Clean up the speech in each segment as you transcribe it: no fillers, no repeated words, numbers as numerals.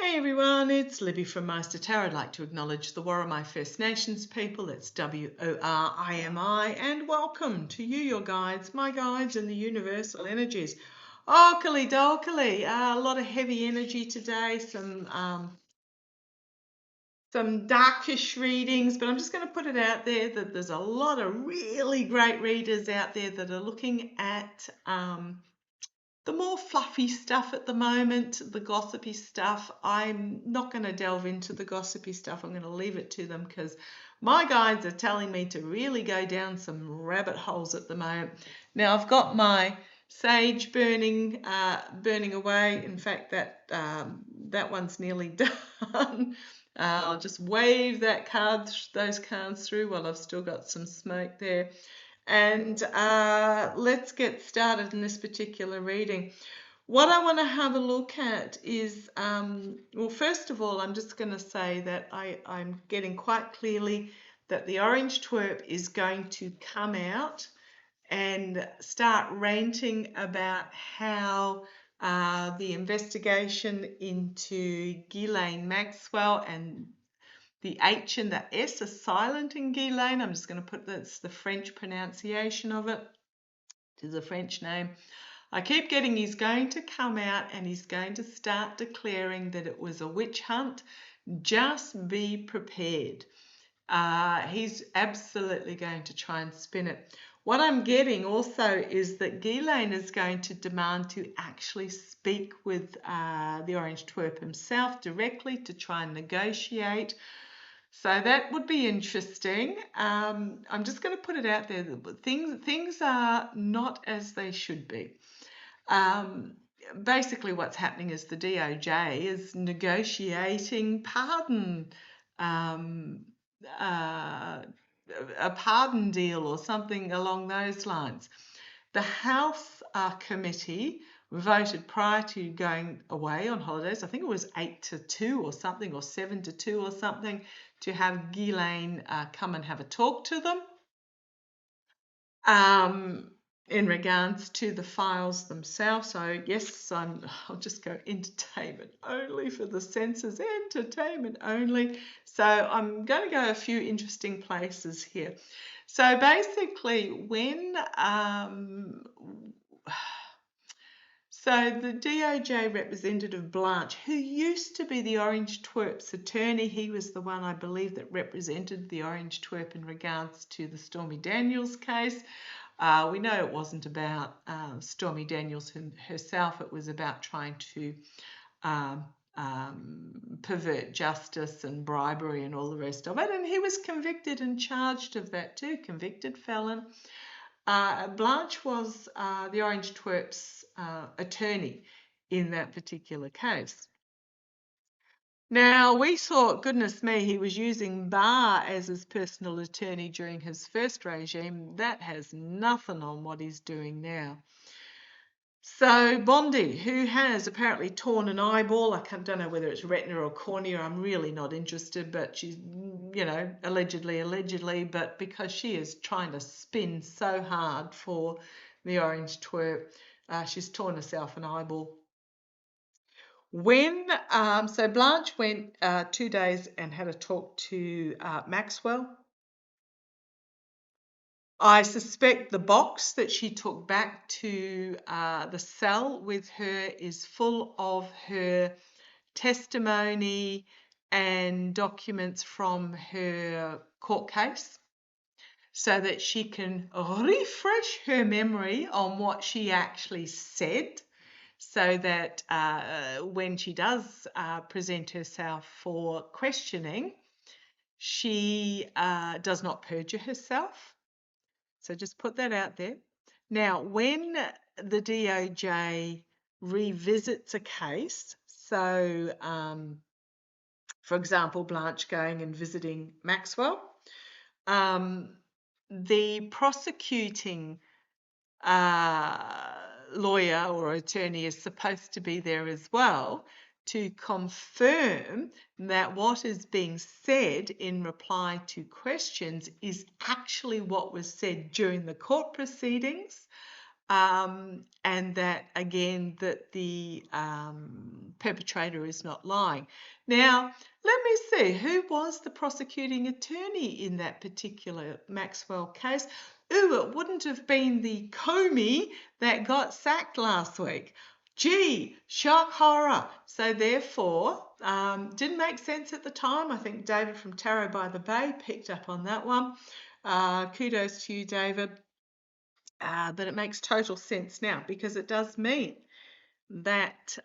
Hey everyone, it's Libby from Maighstir Tarot. I'd like to acknowledge the Worimi First Nations people, that's W-O-R-I-M-I, and welcome to you, your guides, my guides and the universal energies. Oakley dolkily, a lot of heavy energy today, some darkish readings, but I'm just going to put it out there that there's a lot of really great readers out there that are looking at the more fluffy stuff at the moment, the gossipy stuff. I'm not going to delve into the gossipy stuff. I'm going to leave it to them because my guides are telling me to really go down some rabbit holes at the moment. Now I've got my sage burning away. In fact, that one's nearly done. I'll just wave those cards through while I've still got some smoke there. And let's get started in this particular reading. What I want to have a look at is, well, first of all, I'm just going to say that I'm getting quite clearly that the orange twerp is going to come out and start ranting about how the investigation into Ghislaine Maxwell and the H and the S are silent in Ghislaine. I'm just going to put that's the French pronunciation of it. It is a French name. I keep getting he's going to come out and he's going to start declaring that it was a witch hunt. Just be prepared. He's absolutely going to try and spin it. What I'm getting also is that Ghislaine is going to demand to actually speak with the Orange Twerp himself directly to try and negotiate. So that would be interesting. I'm just going to put it out there that things are not as they should be. Basically what's happening is the DOJ is negotiating pardon, a pardon deal or something along those lines. The House Committee voted prior to going away on holidays, I think it was 8-2 or something, or 7-2 or something, to have Ghislaine come and have a talk to them in regards to the files themselves. So yes, I'll just go entertainment only for the senses, entertainment only. So I'm going to go a few interesting places here. So basically when so the DOJ representative Blanche, who used to be the Orange Twerp's attorney, he was the one I believe that represented the Orange Twerp in regards to the Stormy Daniels case. We know it wasn't about Stormy Daniels herself, it was about trying to pervert justice and bribery and all the rest of it, and he was convicted and charged of that too, convicted felon. Blanche was the Orange Twerp's attorney in that particular case. Now, we thought, goodness me, he was using Barr as his personal attorney during his first regime. That has nothing on what he's doing now. So Bondi, who has apparently torn an eyeball, I don't know whether it's retina or cornea, I'm really not interested, but she's, allegedly, but because she is trying to spin so hard for the Orange Twerp, she's torn herself an eyeball. So Blanche went 2 days and had a talk to Maxwell. I suspect the box that she took back to the cell with her is full of her testimony and documents from her court case so that she can refresh her memory on what she actually said, so that when she does present herself for questioning, she does not perjure herself. So just put that out there. Now, when the DOJ revisits a case, so for example, Blanche going and visiting Maxwell, the prosecuting lawyer or attorney is supposed to be there as well to confirm that what is being said in reply to questions is actually what was said during the court proceedings, and that again that the perpetrator is not lying. Now, let me see, who was the prosecuting attorney in that particular Maxwell case? Ooh, it wouldn't have been the Comey that got sacked last week. Gee, shock horror. So therefore, didn't make sense at the time. I think David from Tarot by the Bay picked up on that one. Kudos to you, David. But it makes total sense now, because it does mean that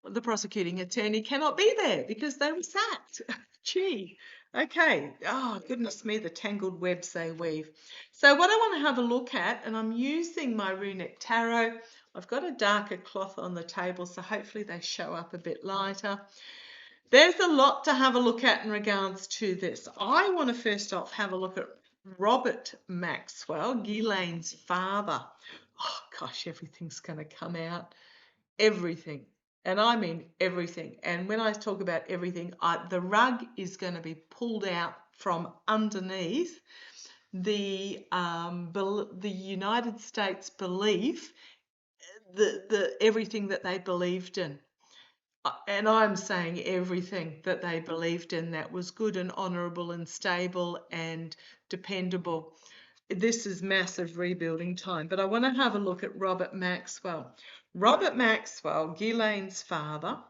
the prosecuting attorney cannot be there because they were sacked. Gee, okay. Oh, goodness me, the tangled webs they weave. So what I want to have a look at, and I'm using my runic tarot. I've got a darker cloth on the table, so hopefully they show up a bit lighter. There's a lot to have a look at in regards to this. I want to first off have a look at Robert Maxwell, Ghislaine's father. Oh gosh, everything's going to come out. Everything. And I mean everything. And when I talk about everything, the rug is going to be pulled out from underneath the United States belief, the everything that they believed in. And I'm saying everything that they believed in that was good and honourable and stable and dependable. This is massive rebuilding time. But I want to have a look at Robert Maxwell. Robert Maxwell, Ghislaine's father, I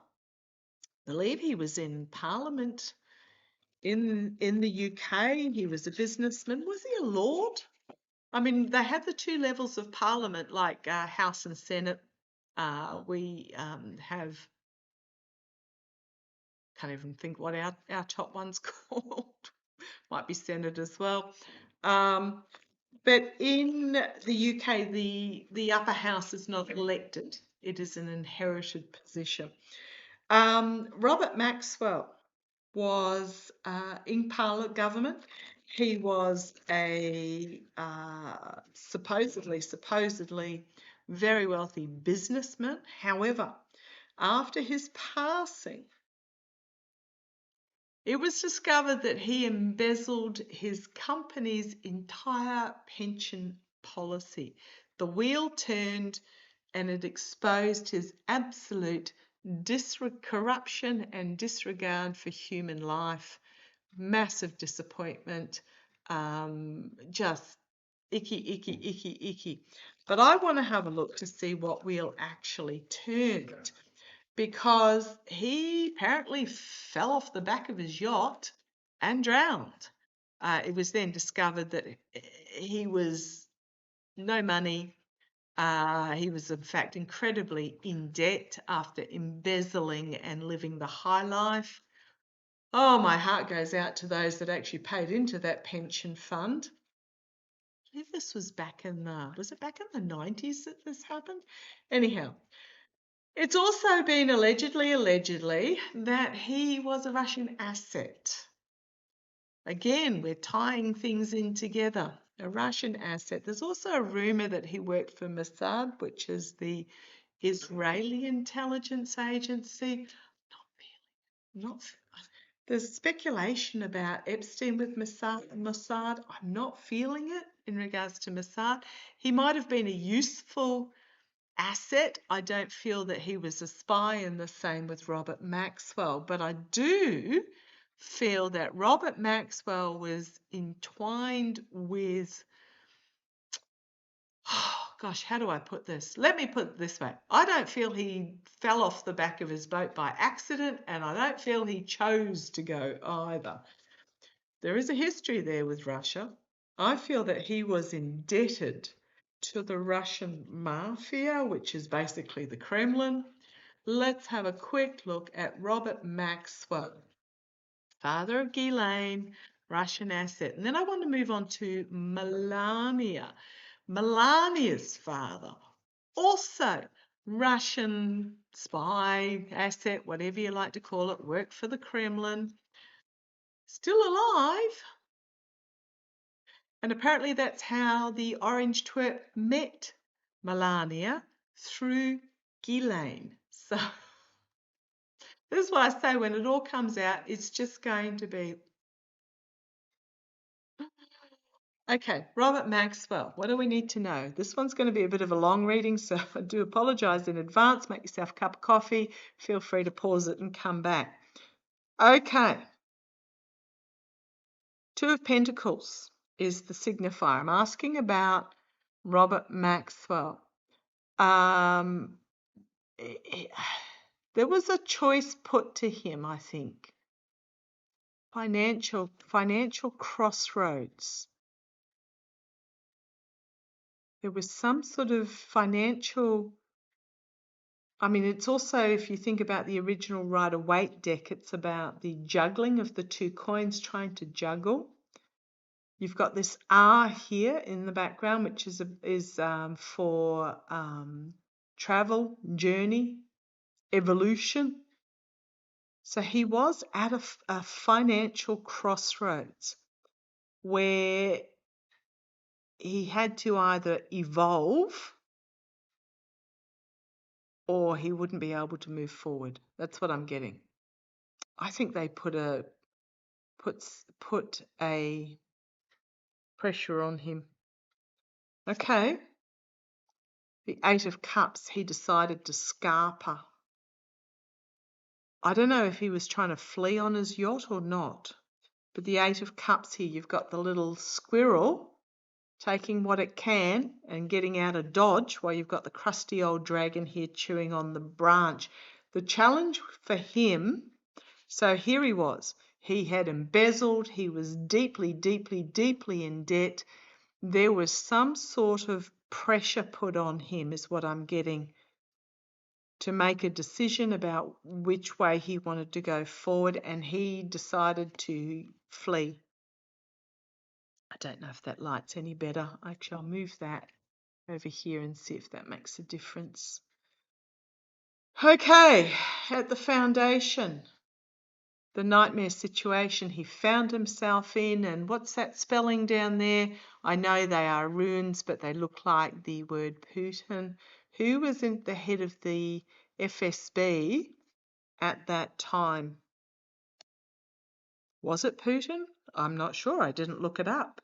believe he was in Parliament in the UK. He was a businessman. Was he a lord? I mean, they have the two levels of Parliament, like House and Senate. We have... Can't even think what our top one's called. Might be Senate as well. But in the UK, the upper house is not elected. It is an inherited position. Robert Maxwell was in Parliament government. He was a supposedly very wealthy businessman. However, after his passing, it was discovered that he embezzled his company's entire pension policy. The wheel turned and it exposed his absolute corruption and disregard for human life. Massive disappointment. Just icky. But I want to have a look to see what wheel actually turned, because he apparently fell off the back of his yacht and drowned. It was then discovered that he was no money. He was, in fact, incredibly in debt after embezzling and living the high life. Oh, my heart goes out to those that actually paid into that pension fund. I believe this was back in was it back in the 90s that this happened? Anyhow, it's also been allegedly, that he was a Russian asset. Again, we're tying things in together. A Russian asset. There's also a rumor that he worked for Mossad, which is the Israeli intelligence agency. There's speculation about Epstein with Mossad. I'm not feeling it in regards to Mossad. He might have been a useful asset. I don't feel that he was a spy, and the same with Robert Maxwell. But I do feel that Robert Maxwell was entwined with, oh gosh, how do I put this? Let me put it this way. I don't feel he fell off the back of his boat by accident, and I don't feel he chose to go either. There is a history there with Russia. I feel that he was indebted to the Russian mafia, which is basically the Kremlin. Let's have a quick look at Robert Maxwell, father of Ghislaine, Russian asset. And then I want to move on to Melania. Melania's father, also Russian spy, asset, whatever you like to call it, worked for the Kremlin, still alive. And apparently that's how the Orange Twerp met Melania, through Ghislaine. So this is why I say when it all comes out, it's just going to be Okay, Robert Maxwell, what do we need to know? This one's going to be a bit of a long reading, so I do apologise in advance. Make yourself a cup of coffee. Feel free to pause it and come back. Okay. Two of Pentacles is the signifier. I'm asking about Robert Maxwell. There was a choice put to him, I think. Financial crossroads. There was some sort of financial, I mean, it's also, if you think about the original Rider-Waite deck, it's about the juggling of the two coins, trying to juggle. You've got this R here in the background, which is for travel, journey, evolution. So he was at a financial crossroads where he had to either evolve or he wouldn't be able to move forward. That's what I'm getting. I think they put a pressure on him. Okay. The Eight of Cups, he decided to scarper. I don't know if he was trying to flee on his yacht or not. But the Eight of Cups here, you've got the little squirrel taking what it can and getting out of dodge, while you've got the crusty old dragon here chewing on the branch. The challenge for him, so here he was. He had embezzled. He was deeply, deeply, deeply in debt. There was some sort of pressure put on him, is what I'm getting, to make a decision about which way he wanted to go forward, and he decided to flee. I don't know if that light's any better. Actually, I'll move that over here and see if that makes a difference. Okay, at the foundation, the nightmare situation he found himself in, and what's that spelling down there? I know they are runes, but they look like the word Putin. Who was in the head of the FSB at that time? Was it Putin? I'm not sure. I didn't look it up.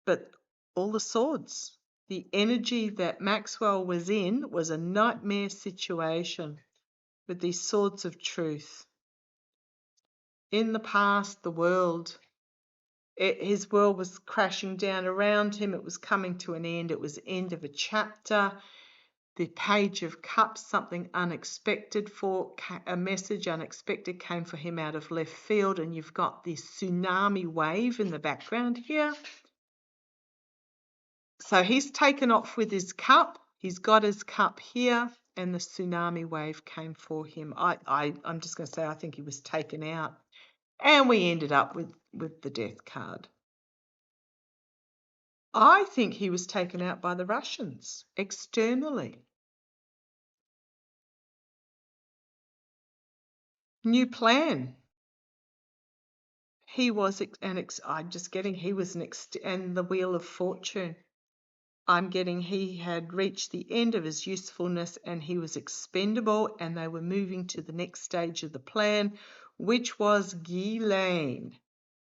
But all the swords, the energy that Maxwell was in was a nightmare situation with these swords of truth. In the past, the world, his world was crashing down around him. It was coming to an end. It was the end of a chapter. The Page of Cups, something unexpected a message unexpected came for him out of left field, and you've got this tsunami wave in the background here. So he's taken off with his cup. He's got his cup here, and the tsunami wave came for him. I'm just going to say I think he was taken out. And we ended up with the death card. I think he was taken out by the Russians externally. New plan. He was I'm just getting he was and the Wheel of Fortune. I'm getting he had reached the end of his usefulness and he was expendable, and they were moving to the next stage of the plan, which was Ghislaine.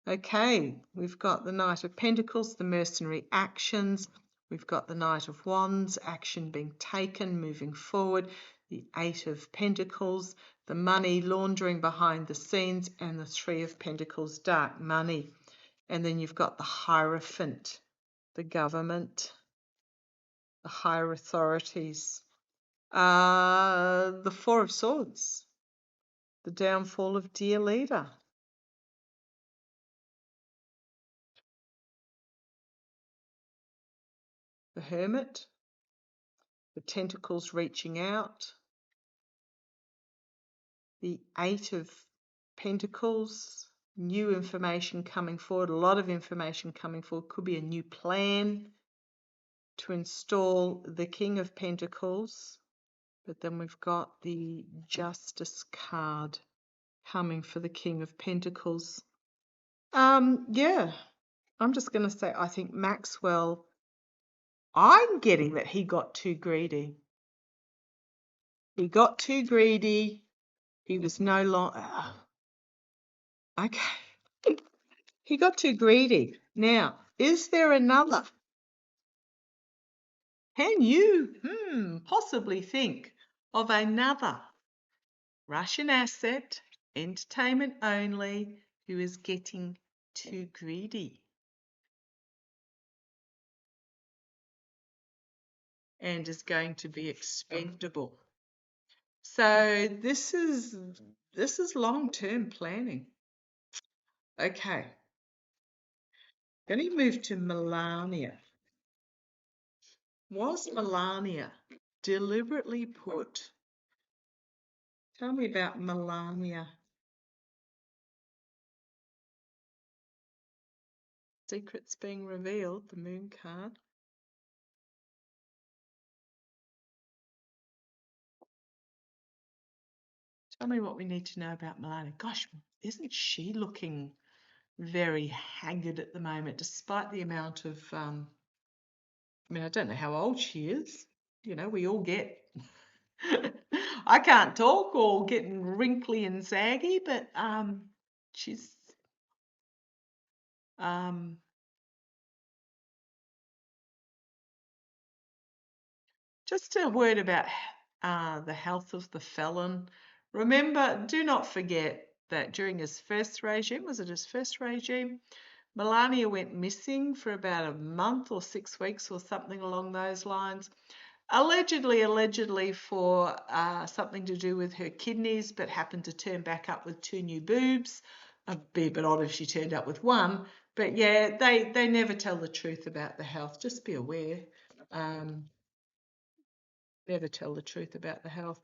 Okay, we've got the Knight of Pentacles, the mercenary actions. We've got the Knight of Wands, action being taken, moving forward. The Eight of Pentacles, the money laundering behind the scenes, and the Three of Pentacles, dark money. And then you've got the Hierophant, the government, the higher authorities. The Four of Swords, the downfall of dear leader. The Hermit, the tentacles reaching out. The Eight of Pentacles, new information coming forward, a lot of information coming forward. Could be a new plan to install the King of Pentacles. But then we've got the Justice card coming for the King of Pentacles. Yeah, I'm just going to say I think Maxwell, I'm getting that he got too greedy. He got too greedy. He was no longer... Okay. He got too greedy. Now, is there another? Can you possibly think of another Russian asset, entertainment only, who is getting too greedy and is going to be expendable? So this is long-term planning. Okay, going to move to Melania. Was Melania deliberately put? Tell me about Melania. Secrets being revealed, the Moon card. Tell me what we need to know about Melania. Gosh, isn't she looking very haggard at the moment, despite the amount of, I mean, I don't know how old she is. You know, we all get, I can't talk or getting wrinkly and saggy, but she's, just a word about the health of the felon. Remember, do not forget that during his first regime, was it his first regime? Melania went missing for about a month or 6 weeks or something along those lines. Allegedly for something to do with her kidneys, but happened to turn back up with 2 new boobs. It'd be a bit odd if she turned up with 1. But yeah, they never tell the truth about the health. Just be aware. Never tell the truth about the health.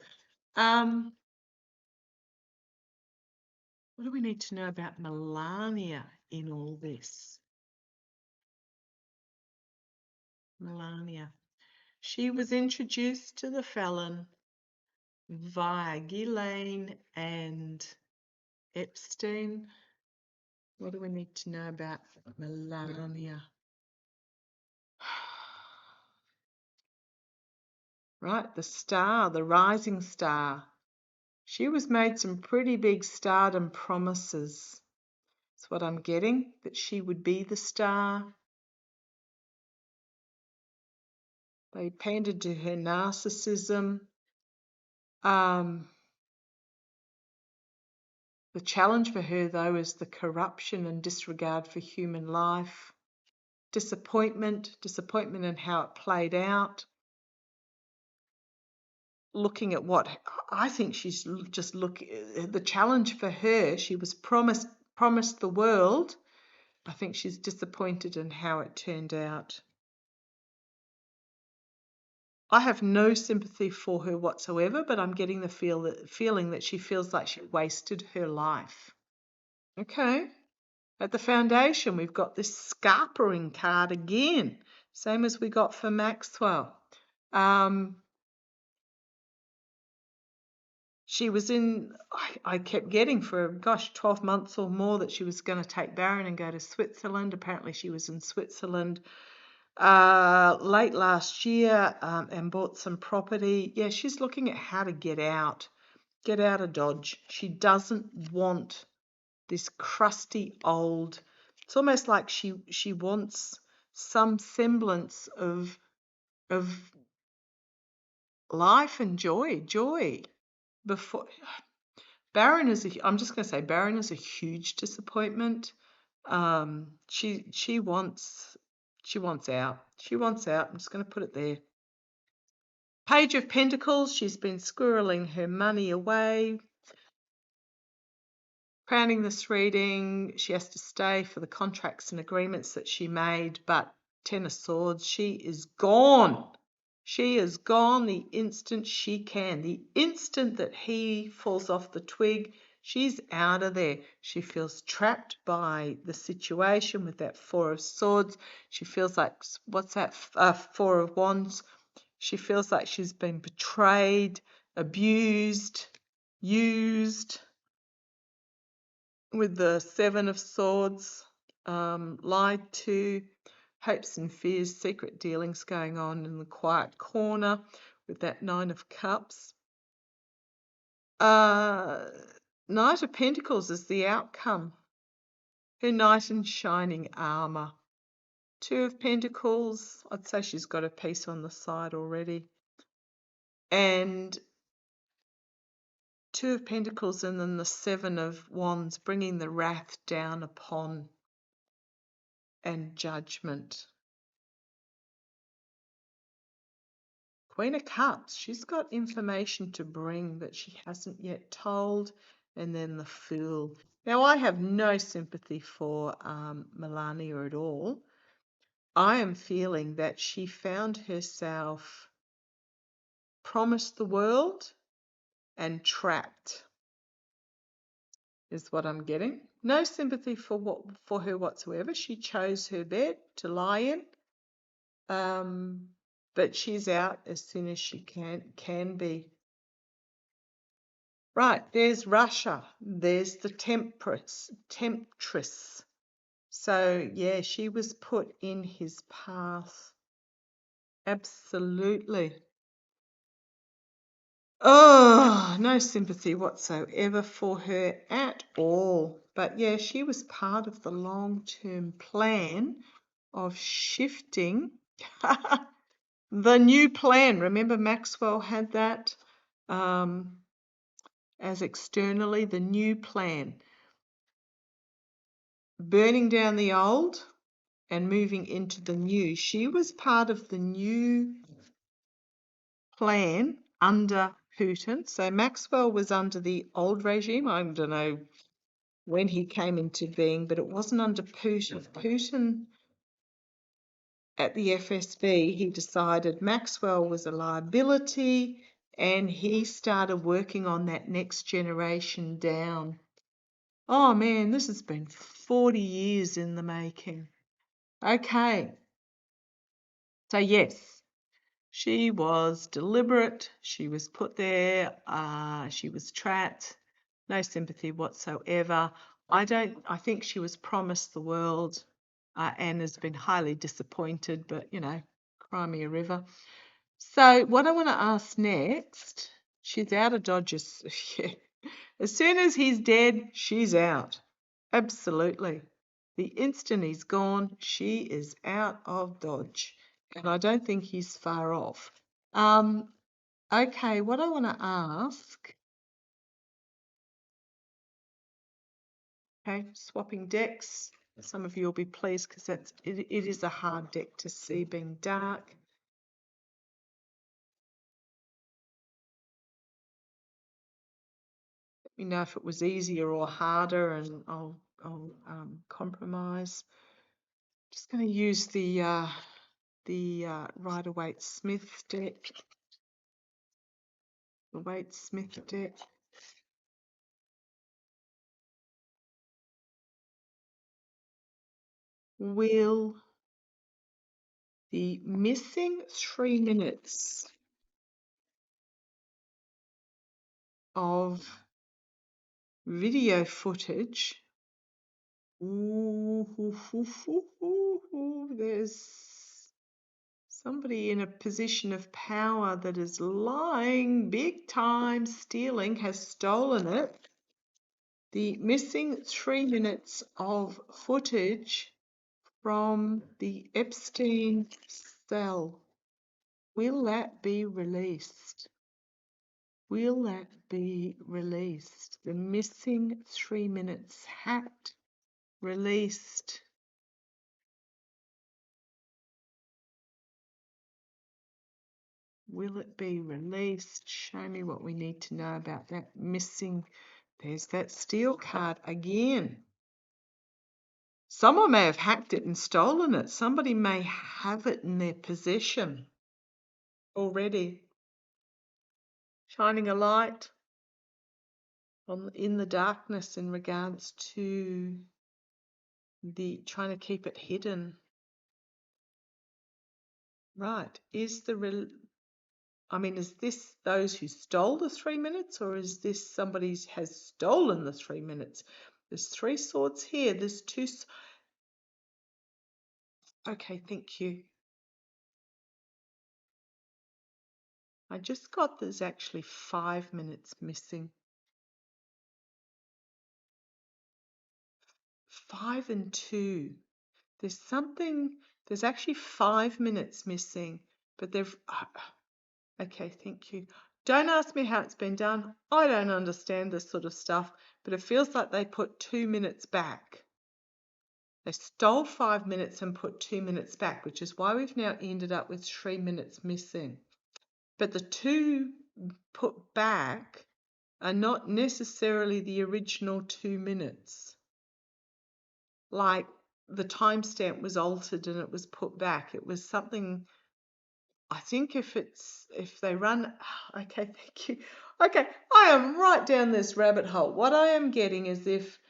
What do we need to know about Melania in all this? Melania. She was introduced to the felon via Ghislaine and Epstein. What do we need to know about Melania? Right, the star, the rising star. She was made some pretty big stardom promises. That's what I'm getting, that she would be the star. They pandered to her narcissism. The challenge for her, though, is the corruption and disregard for human life. Disappointment in how it played out. Looking at what I think she's just the challenge for her, she was promised the world. I think she's disappointed in how it turned out. I have no sympathy for her whatsoever, but I'm getting the feeling that she feels like she wasted her life. Okay. At the foundation, we've got this scarpering card again, same as we got for Maxwell. She was I kept getting for, 12 months or more that she was going to take Baron and go to Switzerland. Apparently she was in Switzerland late last year and bought some property. Yeah, she's looking at how to get out of Dodge. She doesn't want this crusty old, it's almost like she wants some semblance of life and joy before. Baron is I'm just going to say Baron is a huge disappointment. She wants out. She wants out. I'm just going to put it there. Page of Pentacles. She's been squirreling her money away. Crowning this reading, she has to stay for the contracts and agreements that she made, but Ten of Swords, she is gone. She is gone the instant she can. The instant that he falls off the twig, she's out of there. She feels trapped by the situation with that Four of Swords. She feels like, what's that, Four of Wands? She feels like she's been betrayed, abused, used. With the Seven of Swords, lied to, hopes and fears, secret dealings going on in the quiet corner with that Nine of Cups. Knight of Pentacles is the outcome. her knight in shining armour. Two of Pentacles. I'd say she's got a piece on the side already. And Two of Pentacles and then the Seven of Wands, bringing the wrath down upon and judgment. Queen of Cups, she's got information to bring that she hasn't yet told. And then the Fool. Now, I have no sympathy for Melania at all. I am feeling that she found herself promised the world and trapped, is what I'm getting. No sympathy for her whatsoever. She chose her bed to lie in, but she's out as soon as she can be. Right, there's Russia. There's the Temptress. So yeah, she was put in his path. Absolutely. Oh, no sympathy whatsoever for her at all. But yeah, she was part of the long-term plan of shifting the new plan. Remember Maxwell had that as externally, the new plan. Burning down the old and moving into the new. She was part of the new plan under Putin. So Maxwell was under the old regime. I don't know when he came into being, but it wasn't under Putin. Putin, at the FSB, he decided Maxwell was a liability and he started working on that next generation down. Oh man, this has been 40 years in the making. Okay. So yes, she was deliberate. She was put there. She was trapped. No sympathy whatsoever. I think she was promised the world and has been highly disappointed, but you know, cry me a river. So what I want to ask next, she's out of Dodges. As soon as he's dead, she's out. Absolutely. The instant he's gone, she is out of Dodge. And I don't think he's far off. Okay, what I want to ask, okay, swapping decks. Some of you will be pleased because it is a hard deck to see being dark. Let me know if it was easier or harder, and I'll compromise. Just going to use the Rider-Waite-Smith deck. The Waite-Smith deck. Will the missing 3 minutes of video footage, there's somebody in a position of power that is lying big time, stealing, has stolen it. The missing 3 minutes of footage from the Epstein cell. Will that be released? Will that be released? The missing 3 minutes hacked, released. Will it be released? Show me what we need to know about that missing. There's that steel card again. Someone may have hacked it and stolen it. Somebody may have it in their possession already. Shining a light in the darkness in regards to the trying to keep it hidden. Right. Is this those who stole the 3 minutes, or is this somebody has stolen the 3 minutes? There's 3 swords here. There's 2. Okay, thank you. I just got there's actually 5 minutes missing. 5 and 2. There's actually 5 minutes missing, but okay, thank you. Don't ask me how it's been done. I don't understand this sort of stuff, but it feels like they put 2 minutes back. They stole 5 minutes and put 2 minutes back, which is why we've now ended up with 3 minutes missing. But the 2 put back are not necessarily the original 2 minutes. Like the timestamp was altered and it was put back. It was something, I think if they run, okay, thank you. Okay, I am right down this rabbit hole. What I am getting is if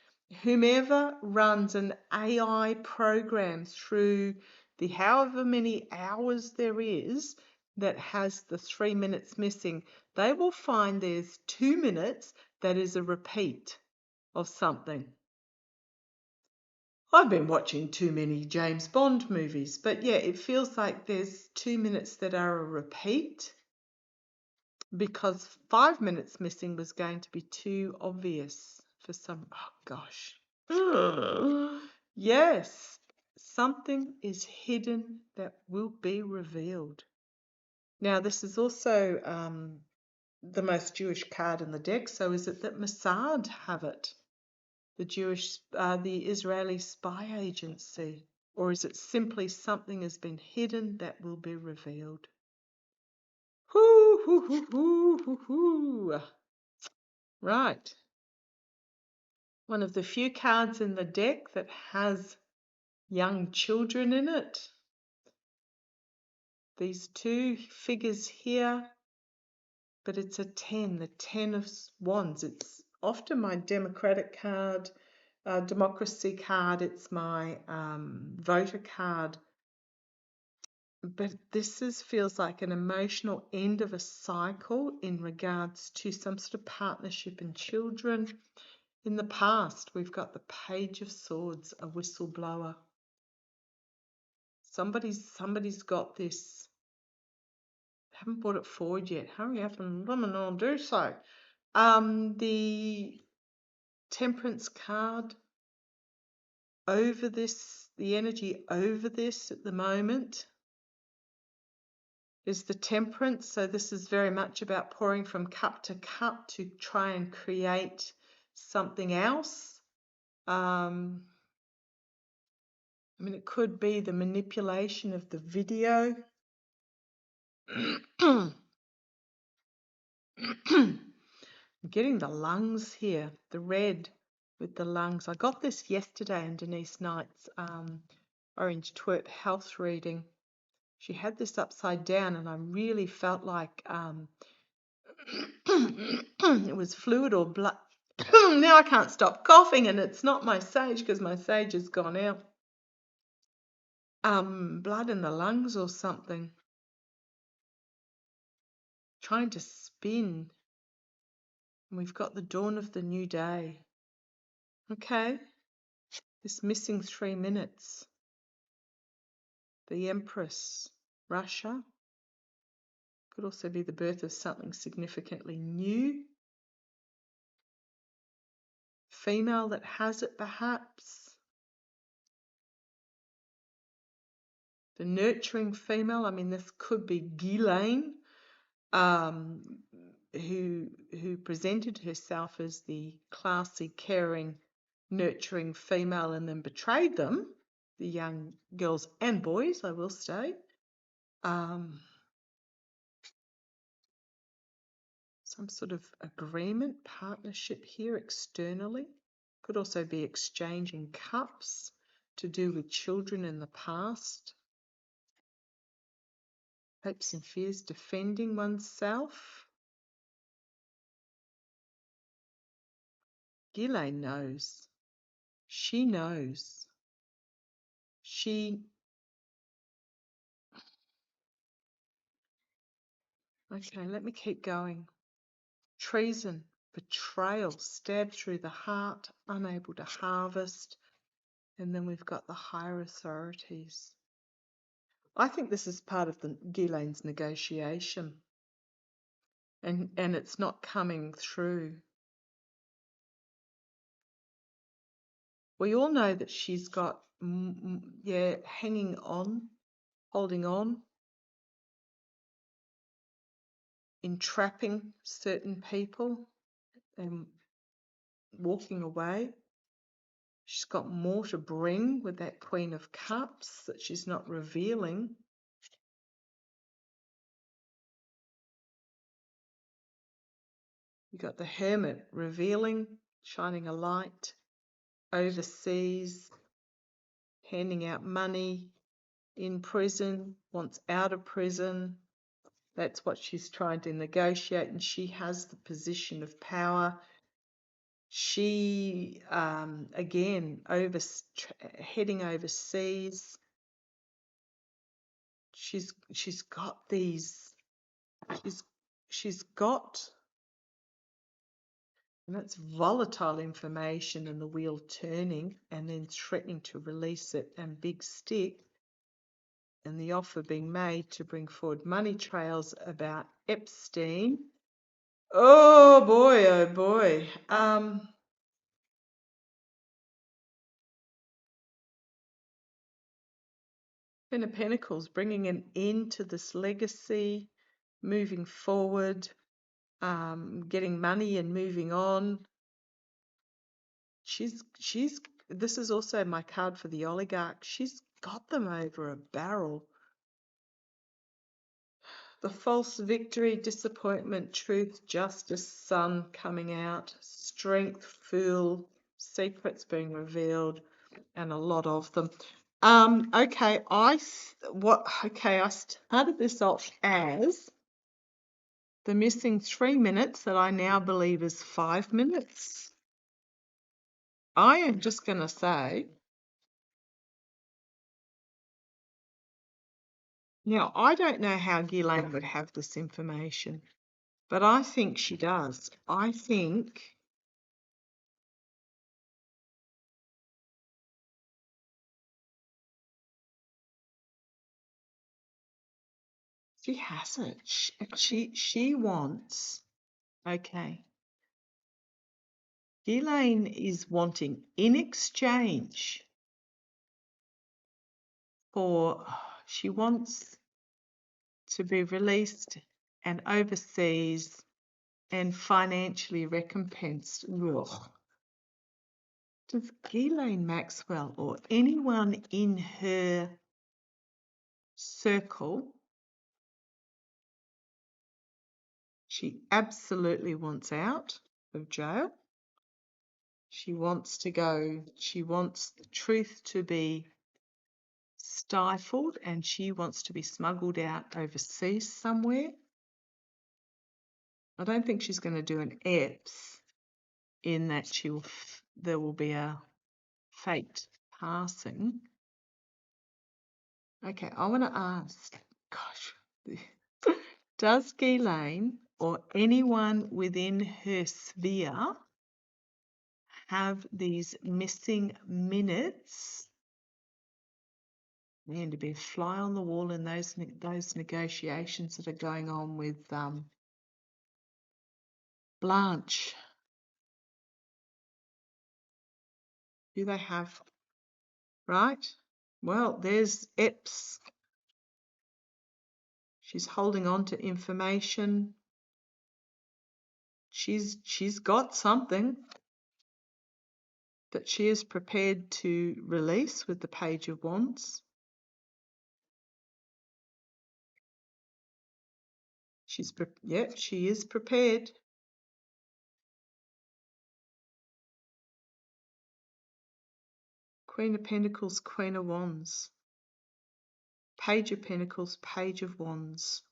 whomever runs an AI program through the however many hours there is that has the 3 minutes missing, they will find there's 2 minutes that is a repeat of something. I've been watching too many James Bond movies, but yeah, it feels like there's 2 minutes that are a repeat because 5 minutes missing was going to be too obvious for some. Oh gosh. Yes, something is hidden that will be revealed. Now, this is also the most Jewish card in the deck, so is it that Mossad have it? The Israeli spy agency, or is it simply something has been hidden that will be revealed? Hoo, hoo, hoo, hoo, hoo, hoo. Right. One of the few cards in the deck that has young children in it. These 2 figures here, but it's a 10, the 10 of Wands. It's often my democratic card. Democracy card, it's my voter card, but this feels like an emotional end of a cycle in regards to some sort of partnership and children. In the past, we've got the Page of Swords, a whistleblower. Somebody's got this. Haven't brought it forward yet. Hurry up and I'll do so. The Temperance card. Over this, the energy over this at the moment is the Temperance. So this is very much about pouring from cup to cup to try and create something else. I mean, it could be the manipulation of the video. I'm getting the lungs here, the red with the lungs. I got this yesterday in Denise Knight's Orange Twerp health reading. She had this upside down and I really felt like it was fluid or blood. Now I can't stop coughing and it's not my sage because my sage has gone out. Blood in the lungs or something. Trying to spin. And we've got the dawn of the new day. Okay. This missing 3 minutes. The Empress. Russia. Could also be the birth of something significantly new. Female that has it perhaps. The nurturing female, I mean this could be Ghislaine, who presented herself as the classy, caring, nurturing female and then betrayed them, the young girls and boys, I will say. Some sort of agreement, partnership here externally. Could also be exchanging cups to do with children in the past. Hopes and fears, defending oneself. Ghislaine knows. She knows. Okay, let me keep going. Treason, betrayal, stabbed through the heart, unable to harvest. And then we've got the higher authorities. I think this is part of the Ghislaine's negotiation. And it's not coming through. We all know that she's got, hanging on, holding on, entrapping certain people and walking away. She's got more to bring with that Queen of Cups that she's not revealing. You got the Hermit revealing, shining a light, overseas, handing out money, in prison, wants out of prison. That's what she's trying to negotiate, and she has the position of power. She, again, heading overseas. She's got these. She's got, and that's volatile information, and the wheel turning, and then threatening to release it, and big stick, and the offer being made to bring forward money trails about Epstein. Oh boy, oh boy. Queen of Pentacles, bringing an end to this legacy, moving forward, getting money and moving on. This is also my card for the oligarch. She's got them over a barrel. The false victory, disappointment, truth, justice, sun coming out, strength, fool, secrets being revealed, and a lot of them. Okay, I started this off as the missing 3 minutes that I now believe is 5 minutes. I am just going to say, now I don't know how Ghislaine would have this information, but I think she does. I think she has it. She wants, okay. Ghislaine is wanting, in exchange for, she wants to be released and overseas and financially recompensed. Ugh. Does Ghislaine Maxwell or anyone in her circle, she absolutely wants out of jail. She wants to go, she wants the truth to be stifled, and she wants to be smuggled out overseas somewhere. I don't think she's going to do an EPS in that there will be a fate passing. Okay, I want to ask, gosh, does Ghislaine or anyone within her sphere have these missing minutes? Man, to be a fly on the wall in those negotiations that are going on with Blanche. Do they have, right? Well, there's EPS. She's holding on to information. She's got something that she is prepared to release with the Page of Wands. She is prepared. Queen of Pentacles, Queen of Wands. Page of Pentacles, Page of Wands.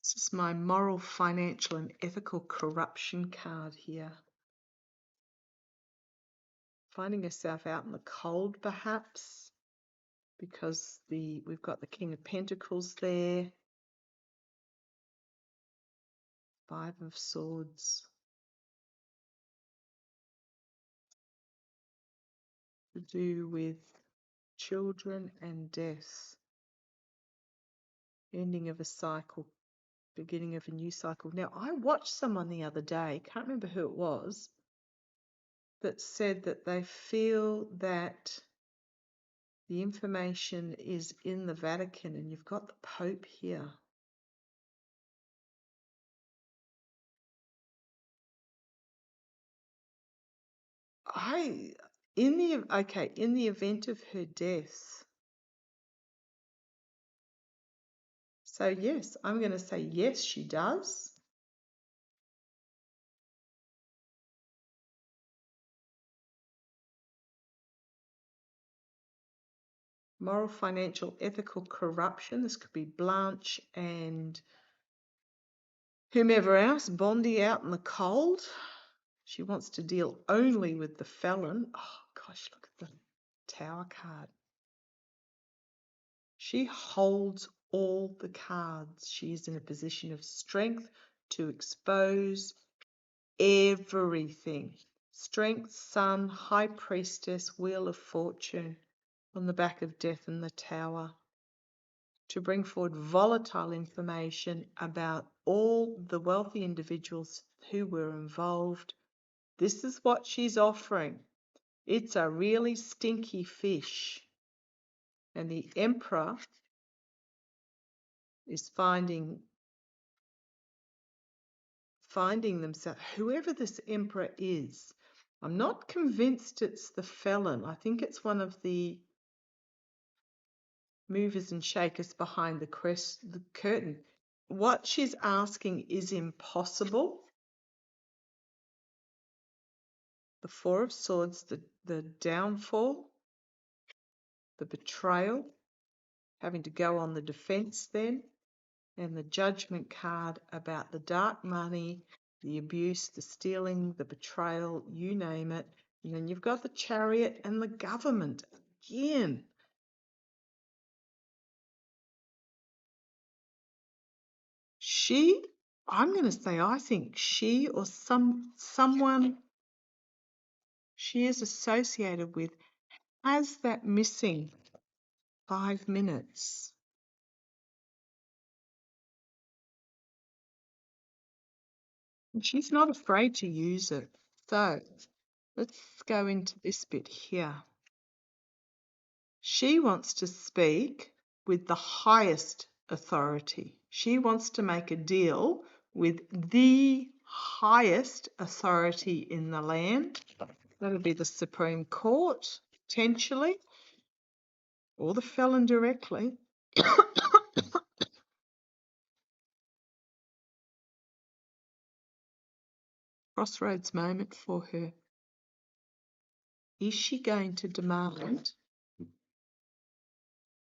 This is my moral, financial, and ethical corruption card here. Finding yourself out in the cold, perhaps, because we've got the King of Pentacles there. Five of Swords. To do with children and death. Ending of a cycle, beginning of a new cycle. Now, I watched someone the other day, can't remember who it was, that said that they feel that the information is in the Vatican, and you've got the Pope here. In the event of her death. So yes, I'm going to say yes, she does. Moral, financial, ethical corruption. This could be Blanche and whomever else. Bondi out in the cold. She wants to deal only with the felon. Oh gosh, look at the Tower card. She holds all the cards. She is in a position of strength to expose everything. Strength, Sun, High Priestess, Wheel of Fortune on the back of Death in the Tower. To bring forward volatile information about all the wealthy individuals who were involved. This is what she's offering. It's a really stinky fish. And the Emperor is finding themselves, whoever this Emperor is. I'm not convinced it's the felon. I think it's one of the movers and shakers behind the curtain. What she's asking is impossible. The Four of Swords, the downfall, the betrayal, having to go on the defense then, and the Judgment card about the dark money, the abuse, the stealing, the betrayal, you name it. And then you've got the Chariot and the government again. I'm going to say, I think she or someone she is associated with has that missing 5 minutes. And she's not afraid to use it. So let's go into this bit here. She wants to speak with the highest authority. She wants to make a deal with the highest authority in the land. That'll be the Supreme Court, potentially, or the felon directly. Crossroads moment for her. Is she going to demand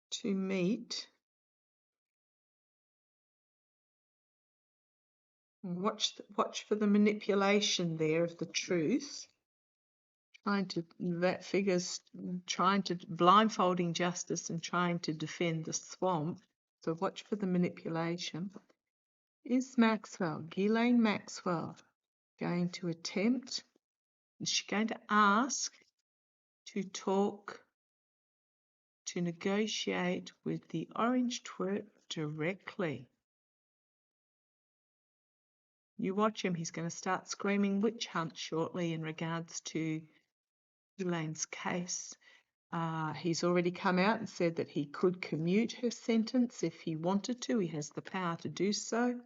to meet? Watch for the manipulation there of the truth. Trying to blindfolding justice and trying to defend the swamp. So watch for the manipulation. Is Ghislaine Maxwell, going to attempt? Is she going to ask to talk, to negotiate with the Orange Twerp directly? You watch him, he's going to start screaming witch hunt shortly in regards to Elaine's case. He's already come out and said that he could commute her sentence if he wanted to. He has the power to do so.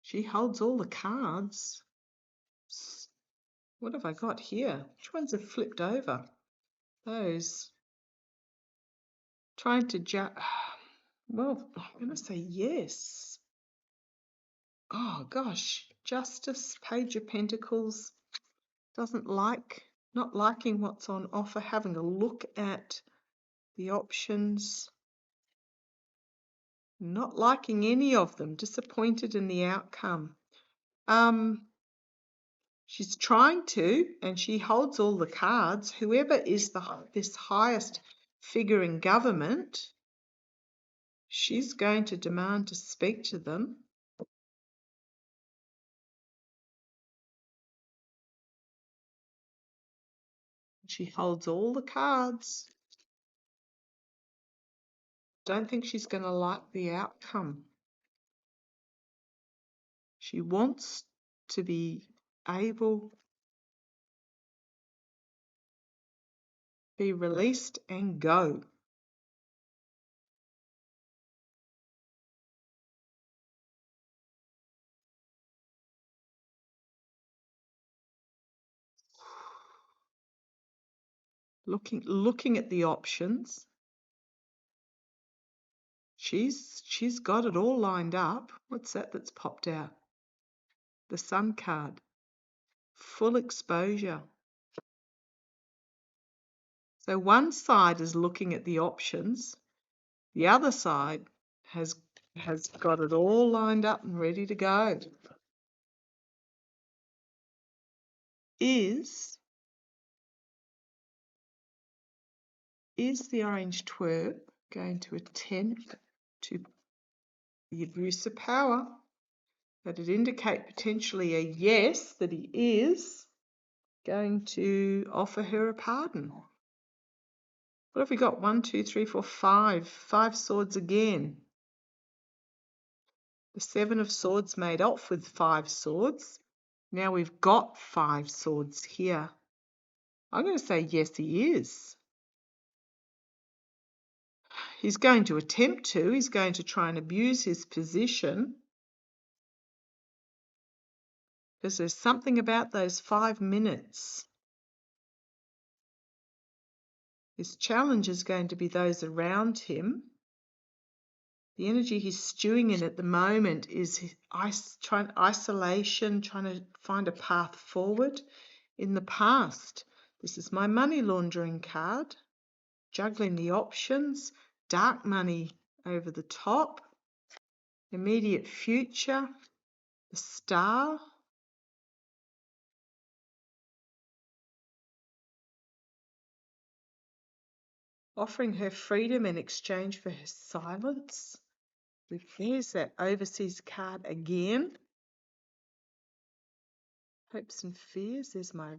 She holds all the cards. What have I got here? Which ones have flipped over? Those. Trying to well, I'm going to say yes. Oh gosh, Justice, Page of Pentacles, not liking what's on offer, having a look at the options, not liking any of them, disappointed in the outcome. She's trying to, and she holds all the cards. Whoever is this highest figure in government, she's going to demand to speak to them. She holds all the cards. Don't think she's going to like the outcome. She wants to be able to be released and go. Looking at the options. She's got it all lined up. What's that that's popped out? The Sun card. Full exposure. So one side is looking at the options. The other side has got it all lined up and ready to go. Is the orange twerp going to attempt to the abuse of power? That it indicate potentially a yes, that he is going to offer her a pardon. What have we got? 1, 2, 3, 4, 5. 5 swords again. The 7 of swords made off with 5 swords. Now we've got 5 swords here. I'm going to say yes, he is. He's going to attempt to. He's going to try and abuse his position. Because there's something about those 5 minutes. His challenge is going to be those around him. The energy he's stewing in at the moment is isolation, trying to find a path forward. In the past, this is my money laundering card, juggling the options, dark money over the top, immediate future, the Star, offering her freedom in exchange for her silence. There's that overseas card again. Hopes and fears. There's my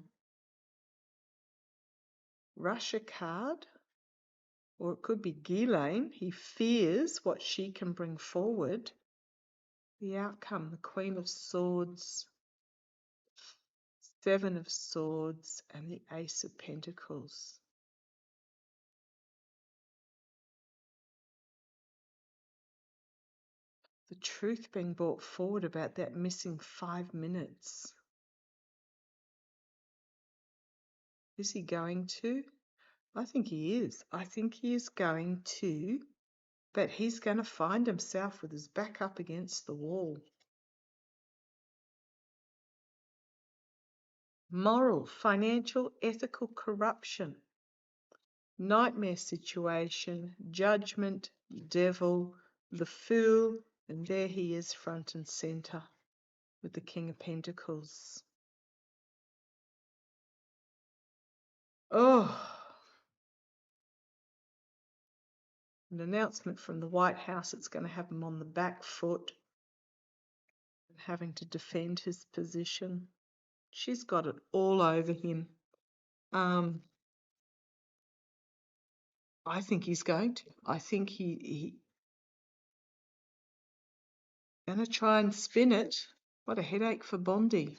Russia card. Or it could be Ghislaine. He fears what she can bring forward. The outcome, the Queen of Swords, 7 of Swords, and the Ace of Pentacles. The truth being brought forward about that missing 5 minutes. Is he going to? I think he is. I think he is going to, but he's going to find himself with his back up against the wall. Moral, financial, ethical corruption. Nightmare situation, judgment, devil, the fool, and there he is front and center with the King of Pentacles. Oh, an announcement from the White House. It's going to have him on the back foot, having to defend his position. She's got it all over him. I think he's going to. I think he's going to try and spin it. What a headache for Bondi.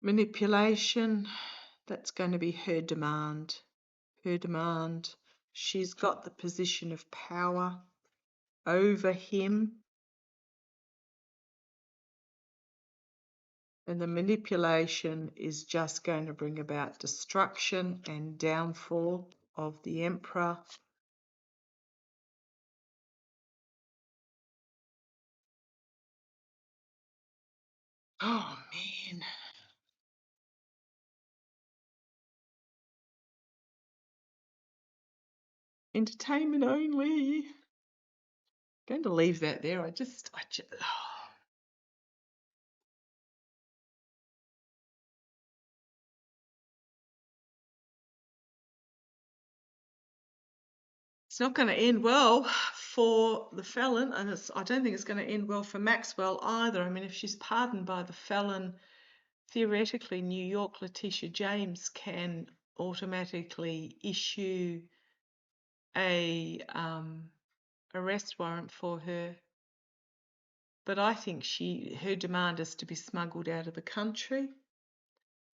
Manipulation, that's going to be her demand. Her demand. She's got the position of power over him. And the manipulation is just going to bring about destruction and downfall of the Emperor. Oh, man. Entertainment only. Going to leave that there. I just It's not going to end well for the felon, and I don't think it's going to end well for Maxwell either. I mean, if she's pardoned by the felon, theoretically, New York Letitia James can automatically issue a arrest warrant for her. But I think her demand is to be smuggled out of the country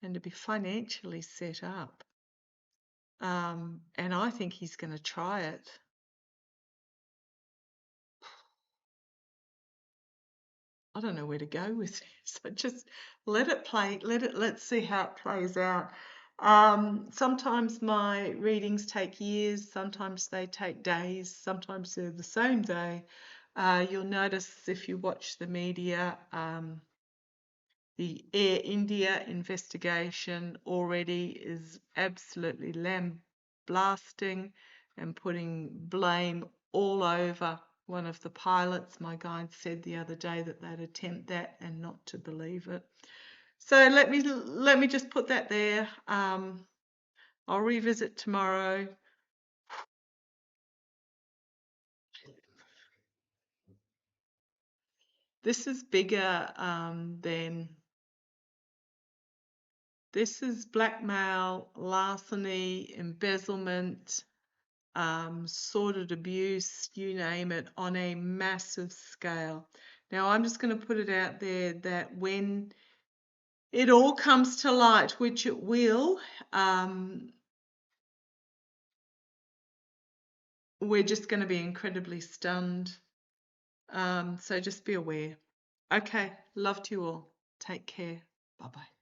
and to be financially set up. And I think he's going to try it. I don't know where to go with this. I just let it play. Let's see how it plays out. Sometimes my readings take years. Sometimes they take days. Sometimes they're the same day. You'll notice if you watch the media, the Air India investigation already is absolutely lambasting and putting blame all over one of the pilots. My guide said the other day that they'd attempt that and not to believe it. So let me just put that there. I'll revisit tomorrow. This is bigger than this is blackmail, larceny, embezzlement, sordid abuse, you name it, on a massive scale. Now, I'm just going to put it out there that when it all comes to light, which it will, we're just going to be incredibly stunned. So just be aware. Okay, love to you all. Take care. Bye-bye.